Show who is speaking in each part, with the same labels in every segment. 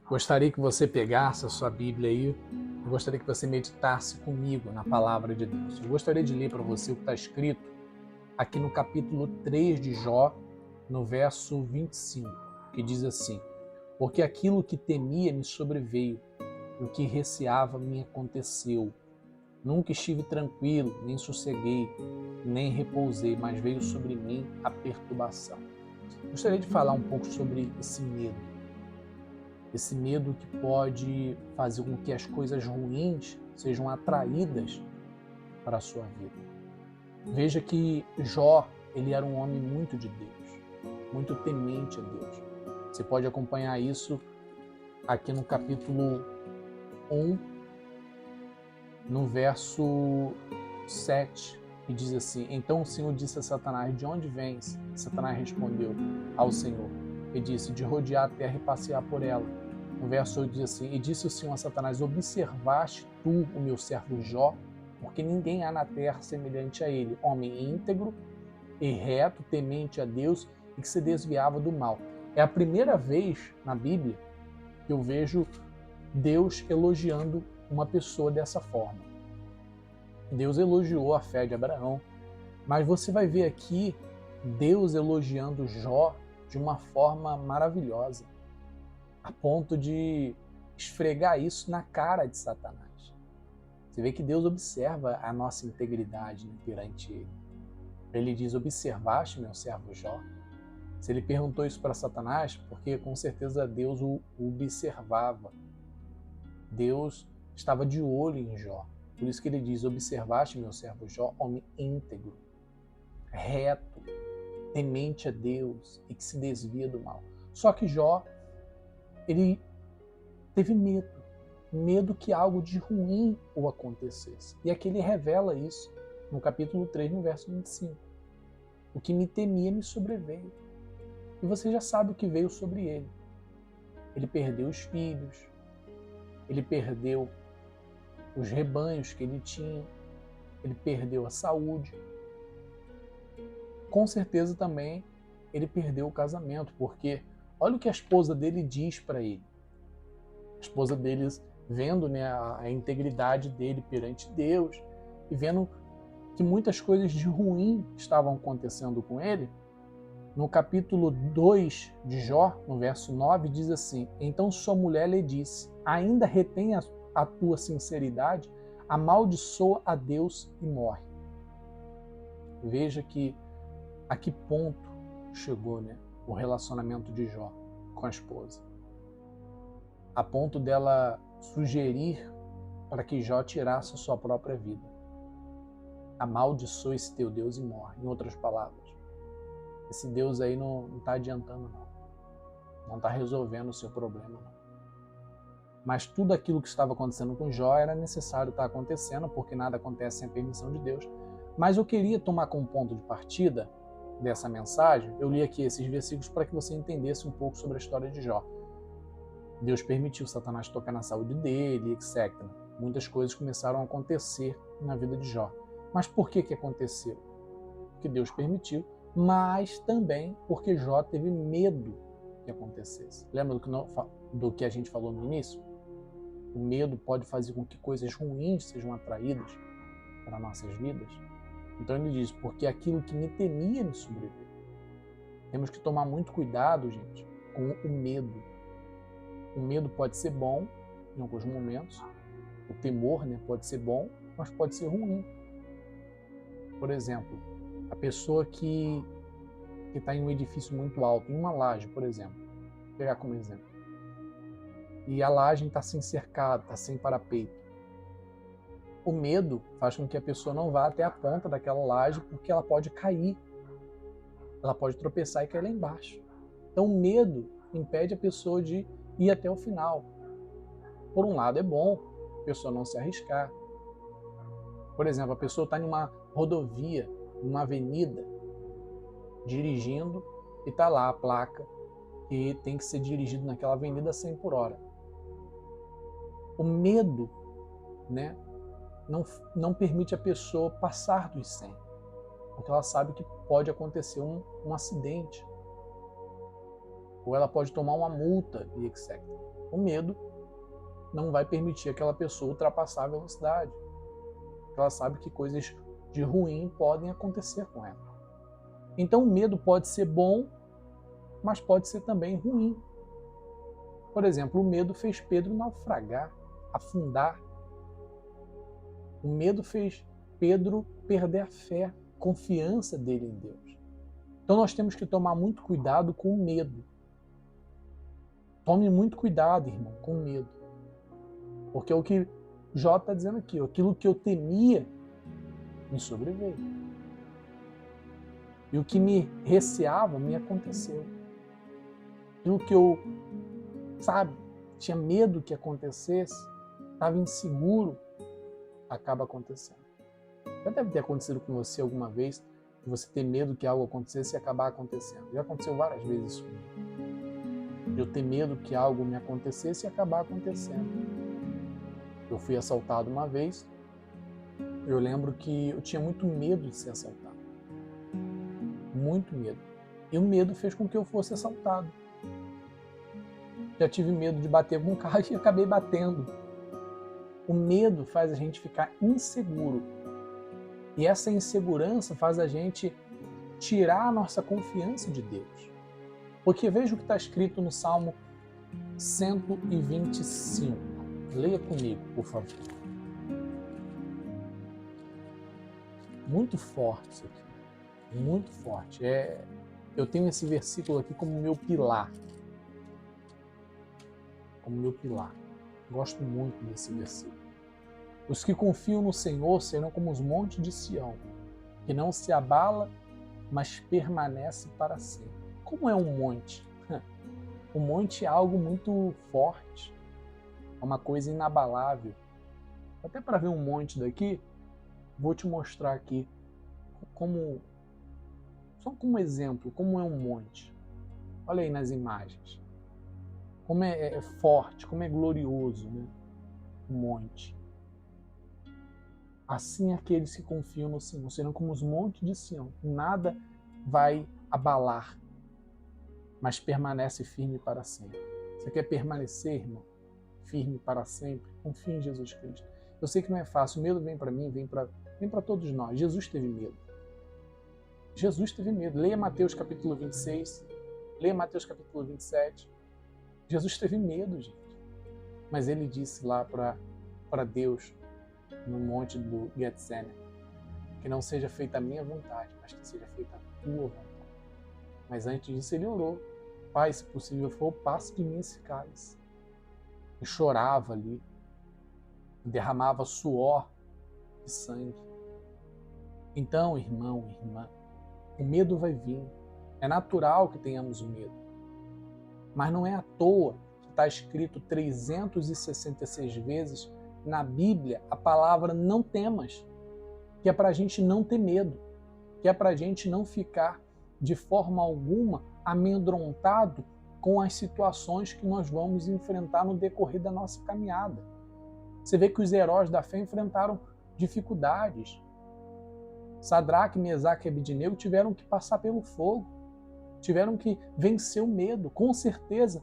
Speaker 1: Gostaria que você pegasse a sua Bíblia aí, eu gostaria que você meditasse comigo na palavra de Deus. Eu gostaria de ler para você o que está escrito aqui no capítulo 3 de Jó, no verso 25, que diz assim: porque aquilo que temia me sobreveio, e o que receava me aconteceu. Nunca estive tranquilo, nem sosseguei, nem repousei, mas veio sobre mim a perturbação. Gostaria de falar um pouco sobre esse medo. Esse medo que pode fazer com que as coisas ruins sejam atraídas para a sua vida. Veja que Jó, ele era um homem muito de Deus, muito temente a Deus. Você pode acompanhar isso aqui no capítulo 1, no verso 7, que diz assim: então o Senhor disse a Satanás: de onde vens? Satanás respondeu ao Senhor e disse: de rodear a terra e passear por ela. No verso 8 diz assim: e disse o Senhor a Satanás: observaste tu o meu servo Jó? Porque ninguém há na terra semelhante a ele, homem íntegro e reto, temente a Deus e que se desviava do mal. É a primeira vez na Bíblia que eu vejo Deus elogiando uma pessoa dessa forma. Deus elogiou a fé de Abraão, mas você vai ver aqui Deus elogiando Jó de uma forma maravilhosa, a ponto de esfregar isso na cara de Satanás. Você vê que Deus observa a nossa integridade, né, perante ele. Ele diz: observaste meu servo Jó? Se ele perguntou isso para Satanás, porque com certeza Deus o observava. Deus estava de olho em Jó. Por isso que ele diz: observaste meu servo Jó, homem íntegro, reto, temente a Deus e que se desvia do mal. Só que Jó, ele teve medo que algo de ruim o acontecesse. E aqui ele revela isso no capítulo 3, no verso 25. O que me temia me sobreveio. E você já sabe o que veio sobre ele. Ele perdeu os filhos, ele perdeu os rebanhos que ele tinha, ele perdeu a saúde. Com certeza também ele perdeu o casamento, porque olha o que a esposa dele diz para ele. A esposa dele, vendo, né, a integridade dele perante Deus e vendo que muitas coisas de ruim estavam acontecendo com ele, no capítulo 2 de Jó, no verso 9, diz assim: então sua mulher lhe disse: ainda retém a tua sinceridade? Amaldiçoa a Deus e morre. Veja que a que ponto chegou, né, o relacionamento de Jó com a esposa. A ponto dela sugerir para que Jó tirasse a sua própria vida. Amaldiçoa esse teu Deus e morre. Em outras palavras, esse Deus aí não está adiantando, não está resolvendo o seu problema, não. Mas tudo aquilo que estava acontecendo com Jó era necessário estar acontecendo, porque nada acontece sem a permissão de Deus. Mas eu queria tomar como ponto de partida dessa mensagem, eu li aqui esses versículos para que você entendesse um pouco sobre a história de Jó. Deus permitiu Satanás tocar na saúde dele, etc. Muitas coisas começaram a acontecer na vida de Jó. Mas por que aconteceu? Porque Deus permitiu, mas também porque Jó teve medo que acontecesse. Lembra do que a gente falou no início? O medo pode fazer com que coisas ruins sejam atraídas para nossas vidas. Então ele diz: porque aquilo que me temia me sobreveio. Temos que tomar muito cuidado, gente, com o medo. O medo pode ser bom em alguns momentos. O temor, né, pode ser bom, mas pode ser ruim. Por exemplo, a pessoa que está em um edifício muito alto, em uma laje, por exemplo, vou pegar como exemplo, e a laje está sem cercado, está sem parapeito. O medo faz com que a pessoa não vá até a ponta daquela laje, porque ela pode cair, ela pode tropeçar e cair lá embaixo. Então o medo impede a pessoa de ir até o final. Por um lado é bom a pessoa não se arriscar. Por exemplo, a pessoa está em uma rodovia, numa avenida, dirigindo, e está lá a placa que tem que ser dirigido naquela avenida 100 por hora. O medo, né, não permite a pessoa passar dos 100, porque ela sabe que pode acontecer um acidente, ou ela pode tomar uma multa e etc. O medo não vai permitir aquela pessoa ultrapassar a velocidade. Ela sabe que coisas de ruim podem acontecer com ela. Então o medo pode ser bom, mas pode ser também ruim. Por exemplo, o medo fez Pedro naufragar, afundar. O medo fez Pedro perder a fé, a confiança dele em Deus. Então nós temos que tomar muito cuidado com o medo. Tome muito cuidado, irmão, com o medo. Porque é o que Jó está dizendo aqui, aquilo que eu temia me sobreveio. E o que me receava me aconteceu. Aquilo que eu, tinha medo que acontecesse, estava inseguro, acaba acontecendo. Já deve ter acontecido com você alguma vez, de você ter medo que algo acontecesse e acabar acontecendo. Já aconteceu várias vezes isso comigo. Eu ter medo que algo me acontecesse e acabar acontecendo. Eu fui assaltado uma vez, eu lembro que eu tinha muito medo de ser assaltado. Muito medo. E o medo fez com que eu fosse assaltado. Já tive medo de bater com um carro e acabei batendo. O medo faz a gente ficar inseguro. E essa insegurança faz a gente tirar a nossa confiança de Deus. Porque veja o que está escrito no Salmo 125. Leia comigo, por favor. Muito forte isso aqui. Muito forte. Eu tenho esse versículo aqui como meu pilar. Como meu pilar. Gosto muito desse versículo. Os que confiam no Senhor serão como os montes de Sião, que não se abala, mas permanece para sempre. Como é um monte? O monte é algo muito forte. É uma coisa inabalável. Até para ver um monte daqui, vou te mostrar aqui só como exemplo, como é um monte. Olha aí nas imagens. Como é forte, como é glorioso, né? Um monte. Assim aqueles que confiam no Senhor serão como os montes de Sião. Nada vai abalar, mas permanece firme para sempre. Você quer permanecer, irmão? Firme para sempre? Confie em Jesus Cristo. Eu sei que não é fácil. O medo vem para mim, vem para todos nós. Jesus teve medo. Jesus teve medo. Leia Mateus capítulo 26. Leia Mateus capítulo 27. Jesus teve medo, gente. Mas ele disse lá para Deus, no monte do Getsemane, que não seja feita a minha vontade, mas que seja feita a tua vontade. Mas antes disso ele orou: Pai, se possível for, passe de mim esse cálice. E chorava ali, derramava suor e sangue. Então, irmão, irmã, o medo vai vir. É natural que tenhamos medo. Mas não é à toa que está escrito 366 vezes na Bíblia a palavra não temas, que é para a gente não ter medo, que é para a gente não ficar de forma alguma amedrontado com as situações que nós vamos enfrentar no decorrer da nossa caminhada. Você vê que os heróis da fé enfrentaram dificuldades. Sadraque, Mesaque e Abednego tiveram que passar pelo fogo, tiveram que vencer o medo. Com certeza,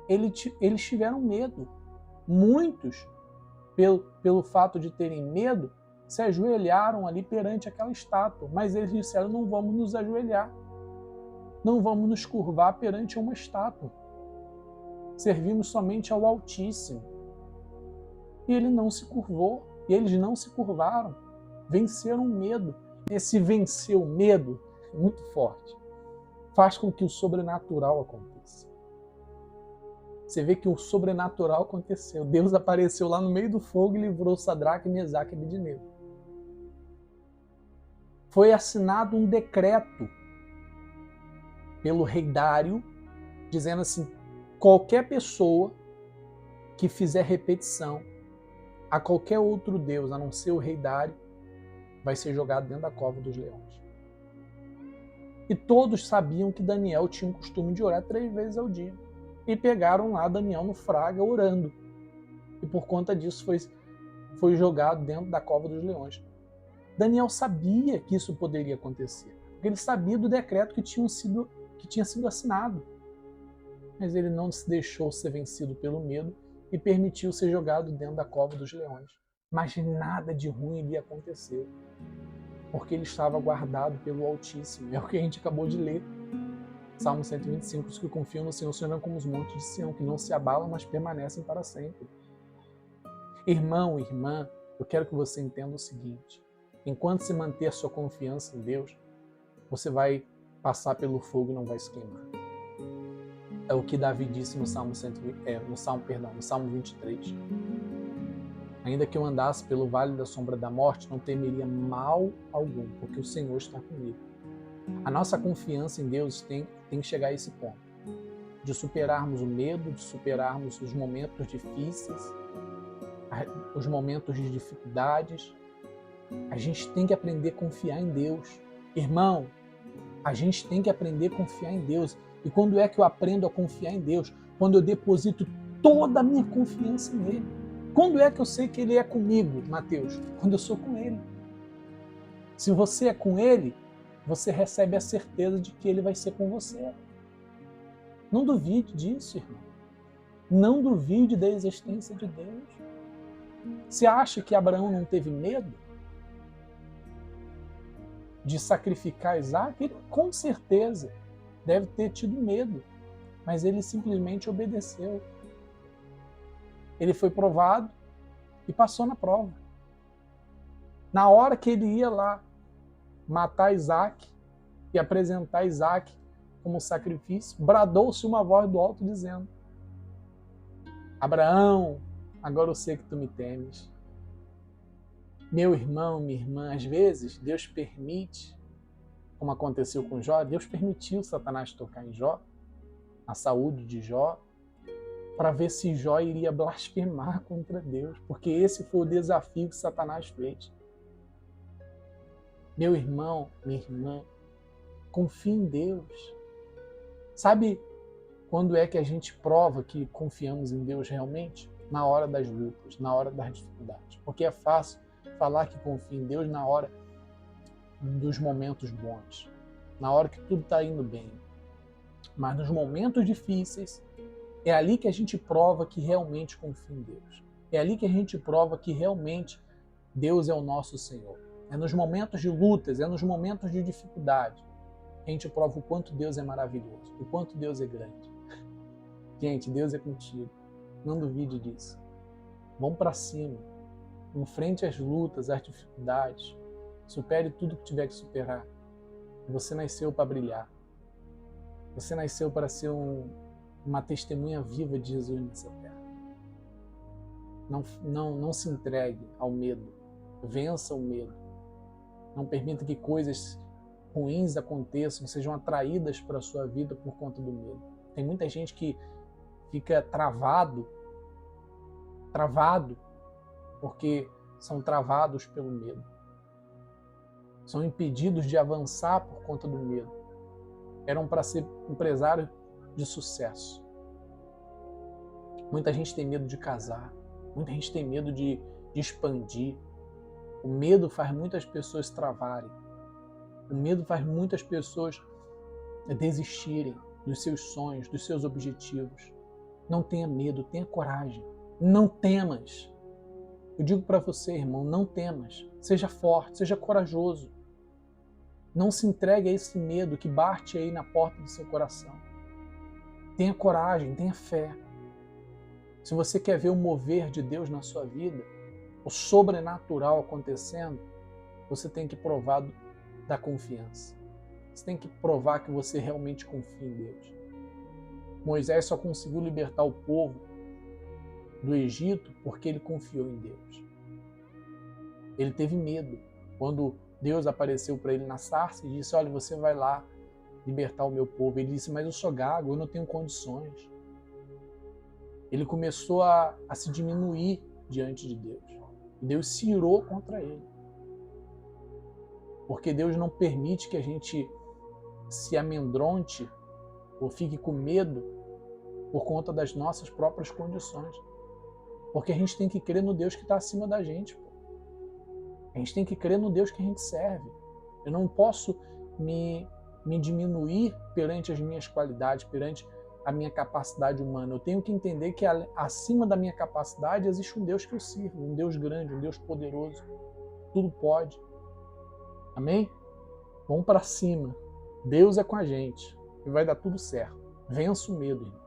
Speaker 1: eles tiveram medo. Muitos, pelo fato de terem medo, se ajoelharam ali perante aquela estátua. Mas eles disseram: não vamos nos ajoelhar. Não vamos nos curvar perante uma estátua. Servimos somente ao Altíssimo. E ele não se curvou. E eles não se curvaram. Venceram o medo. Esse vencer o medo é muito forte. Faz com que o sobrenatural aconteça. Você vê que o sobrenatural aconteceu. Deus apareceu lá no meio do fogo e livrou Sadraque, Mesaque e Abednego. Foi assinado um decreto pelo rei Dário, dizendo assim: qualquer pessoa que fizer repetição a qualquer outro deus, a não ser o rei Dário, vai ser jogado dentro da cova dos leões. E todos sabiam que Daniel tinha o costume de orar 3 vezes ao dia. E pegaram lá Daniel no fraga orando. E por conta disso foi jogado dentro da cova dos leões. Daniel sabia que isso poderia acontecer. Porque ele sabia do decreto que tinha sido assinado. mas ele não se deixou ser vencido pelo medo e permitiu ser jogado dentro da cova dos leões. Mas nada de ruim lhe aconteceu, porque ele estava guardado pelo Altíssimo. É o que a gente acabou de ler. Salmo 125, os que confiam no Senhor serão como os montes de Sião, que não se abalam, mas permanecem para sempre. Irmão, irmã, eu quero que você entenda o seguinte: enquanto se manter a sua confiança em Deus, você vai passar pelo fogo e não vai se queimar. É o que Davi disse no Salmo 23. Ainda que eu andasse pelo vale da sombra da morte, não temeria mal algum, porque o Senhor está comigo. A nossa confiança em Deus tem que chegar a esse ponto, de superarmos o medo, de superarmos os momentos difíceis, os momentos de dificuldades. A gente tem que aprender a confiar em Deus. Irmão, a gente tem que aprender a confiar em Deus. E quando é que eu aprendo a confiar em Deus? Quando eu deposito toda a minha confiança nele. Quando é que eu sei que ele é comigo, Mateus? Quando eu sou com ele. Se você é com ele, você recebe a certeza de que ele vai ser com você. Não duvide disso, irmão. Não duvide da existência de Deus. Você acha que Abraão não teve medo de sacrificar Isaac? Ele, com certeza, deve ter tido medo, mas ele simplesmente obedeceu. Ele foi provado e passou na prova. Na hora que ele ia lá matar Isaac e apresentar Isaac como sacrifício, bradou-se uma voz do alto dizendo: Abraão, agora eu sei que tu me temes. Meu irmão, minha irmã, às vezes Deus permite, como aconteceu com Jó, Deus permitiu Satanás tocar em Jó, a saúde de Jó, para ver se Jó iria blasfemar contra Deus, porque esse foi o desafio que Satanás fez. Meu irmão, minha irmã, confie em Deus. Sabe quando é que a gente prova que confiamos em Deus realmente? Na hora das lutas, na hora das dificuldades. Porque é fácil falar que confia em Deus na hora dos momentos bons, na hora que tudo está indo bem. Mas nos momentos difíceis, é ali que a gente prova que realmente confia em Deus. É ali que a gente prova que realmente Deus é o nosso Senhor. É nos momentos de lutas, é nos momentos de dificuldade que a gente prova o quanto Deus é maravilhoso, o quanto Deus é grande. Gente, Deus é contigo. Não duvide disso. Vamos para cima. Enfrente as lutas, as dificuldades. Supere tudo que tiver que superar. Você nasceu para brilhar. Você nasceu para ser uma testemunha viva de Jesus nessa terra. Não se entregue ao medo. Vença o medo. Não permita que coisas ruins aconteçam, sejam atraídas para a sua vida por conta do medo. Tem muita gente que fica travado, porque são travados pelo medo. São impedidos de avançar por conta do medo. Eram para ser empresários de sucesso. Muita gente tem medo de casar. Muita gente tem medo de expandir. O medo faz muitas pessoas travarem. O medo faz muitas pessoas desistirem dos seus sonhos, dos seus objetivos. Não tenha medo, tenha coragem. Não temas. Eu digo para você, irmão, não temas. Seja forte, seja corajoso. Não se entregue a esse medo que bate aí na porta do seu coração. Tenha coragem, tenha fé. Se você quer ver o mover de Deus na sua vida, o sobrenatural acontecendo, você tem que provar da confiança. Você tem que provar que você realmente confia em Deus. Moisés só conseguiu libertar o povo do Egito porque ele confiou em Deus. Ele teve medo. Quando Deus apareceu para ele na sarça e disse: olha, você vai lá libertar o meu povo. Ele disse: mas eu sou gago, eu não tenho condições. Ele começou a se diminuir diante de Deus. E Deus se irou contra ele. Porque Deus não permite que a gente se amedronte ou fique com medo por conta das nossas próprias condições. Porque a gente tem que crer no Deus que está acima da gente. A gente tem que crer no Deus que a gente serve. Eu não posso me diminuir perante as minhas qualidades, perante a minha capacidade humana. Eu tenho que entender que acima da minha capacidade existe um Deus que eu sirvo, um Deus grande, um Deus poderoso. Tudo pode. Amém? Vamos para cima. Deus é com a gente e vai dar tudo certo. Vença o medo, irmão.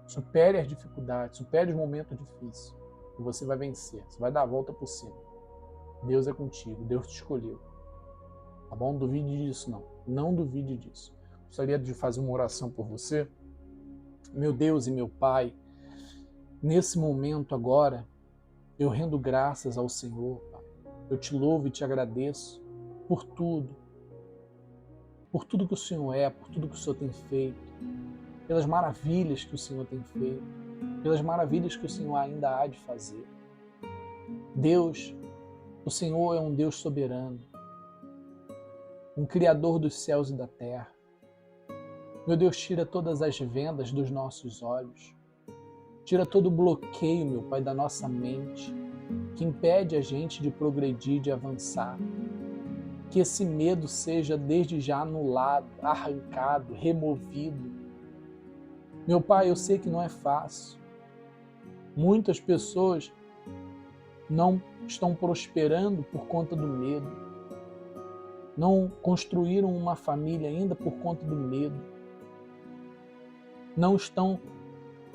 Speaker 1: Supere as dificuldades, supere os momentos difíceis. E você vai vencer. Você vai dar a volta por cima. Deus é contigo. Deus te escolheu. Tá bom? Não duvide disso, não. Não duvide disso. Gostaria de fazer uma oração por você. Meu Deus e meu Pai, nesse momento agora, eu rendo graças ao Senhor, Pai. Eu te louvo e te agradeço por tudo que o Senhor é, por tudo que o Senhor tem feito, pelas maravilhas que o Senhor tem feito, pelas maravilhas que o Senhor ainda há de fazer. Deus, o Senhor é um Deus soberano, um Criador dos céus e da terra. Meu Deus, tira todas as vendas dos nossos olhos, tira todo o bloqueio, meu Pai, da nossa mente, que impede a gente de progredir, de avançar. Que esse medo seja desde já anulado, arrancado, removido. Meu Pai, eu sei que não é fácil. Muitas pessoas não estão prosperando por conta do medo. Não construíram uma família ainda por conta do medo. Não estão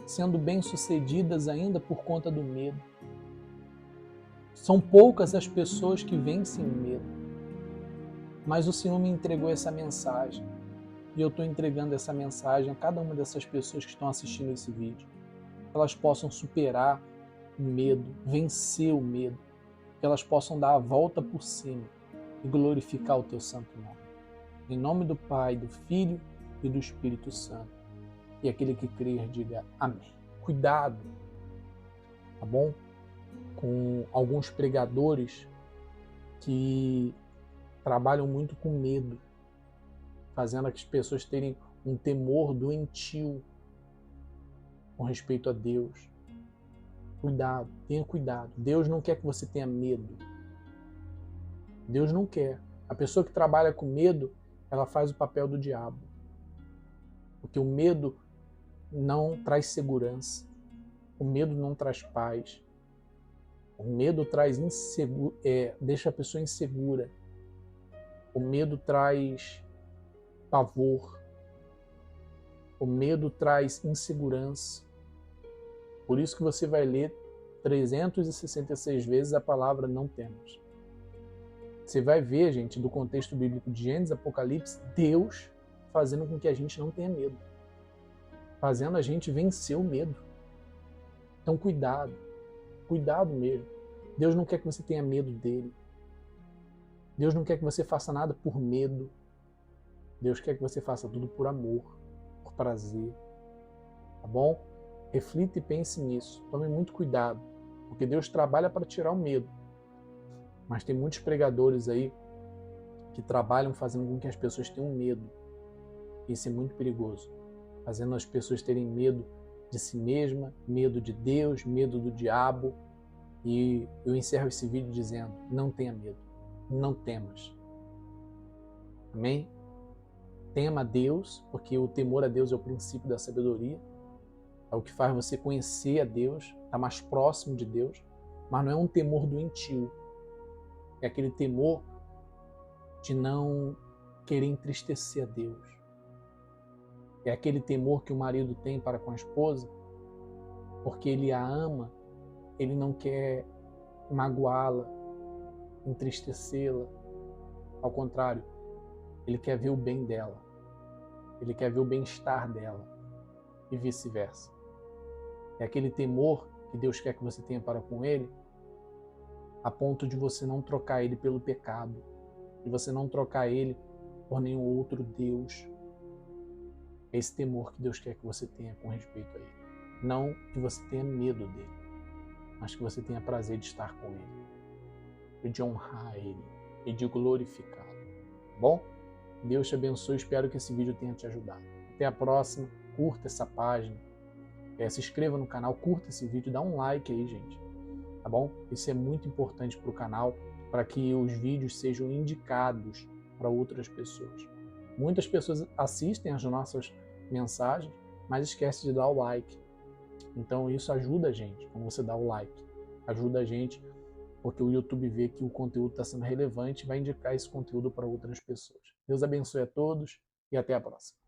Speaker 1: sendo bem-sucedidas ainda por conta do medo. São poucas as pessoas que vencem o medo. Mas o Senhor me entregou essa mensagem. E eu estou entregando essa mensagem a cada uma dessas pessoas que estão assistindo esse vídeo. Que elas possam superar o medo, vencer o medo. Que elas possam dar a volta por cima e glorificar o Teu santo nome. Em nome do Pai, do Filho e do Espírito Santo. E aquele que crer, diga amém. Cuidado, tá bom? Com alguns pregadores que trabalham muito com medo, fazendo as pessoas terem um temor doentio com respeito a Deus. Cuidado, tenha cuidado. Deus não quer que você tenha medo. Deus não quer. A pessoa que trabalha com medo, ela faz o papel do diabo. Porque o medo não traz segurança. O medo não traz paz. O medo traz deixa a pessoa insegura. O medo traz pavor. O medo traz insegurança. Por isso que você vai ler 366 vezes a palavra não temas. Você vai ver, gente, do contexto bíblico de Gênesis, Apocalipse, Deus fazendo com que a gente não tenha medo. Fazendo a gente vencer o medo. Então cuidado. Cuidado mesmo. Deus não quer que você tenha medo dele. Deus não quer que você faça nada por medo. Deus quer que você faça tudo por amor, por prazer. Tá bom? Reflita e pense nisso. Tome muito cuidado. Porque Deus trabalha para tirar o medo. Mas tem muitos pregadores aí que trabalham fazendo com que as pessoas tenham medo. Isso é muito perigoso. Fazendo as pessoas terem medo de si mesma, medo de Deus, medo do diabo. E eu encerro esse vídeo dizendo, não tenha medo, não temas. Amém? Tema a Deus, porque o temor a Deus é o princípio da sabedoria. É o que faz você conhecer a Deus, estar mais próximo de Deus. Mas não é um temor doentio. É aquele temor de não querer entristecer a Deus. É aquele temor que o marido tem para com a esposa, porque ele a ama, ele não quer magoá-la, entristecê-la. Ao contrário, ele quer ver o bem dela. Ele quer ver o bem-estar dela. E vice-versa. É aquele temor que Deus quer que você tenha para com ele, a ponto de você não trocar ele pelo pecado, de você não trocar ele por nenhum outro Deus. É esse temor que Deus quer que você tenha com respeito a ele. Não que você tenha medo dele, mas que você tenha prazer de estar com ele, e de honrar ele, e de glorificá-lo. Tá bom? Deus te abençoe, espero que esse vídeo tenha te ajudado. Até a próxima, curta essa página, se inscreva no canal, curta esse vídeo, dá um like aí, gente. Tá bom? Isso é muito importante para o canal, para que os vídeos sejam indicados para outras pessoas. Muitas pessoas assistem as nossas mensagens, mas esquece de dar o like. Então isso ajuda a gente, quando você dá o like. Ajuda a gente porque o YouTube vê que o conteúdo está sendo relevante e vai indicar esse conteúdo para outras pessoas. Deus abençoe a todos e até a próxima.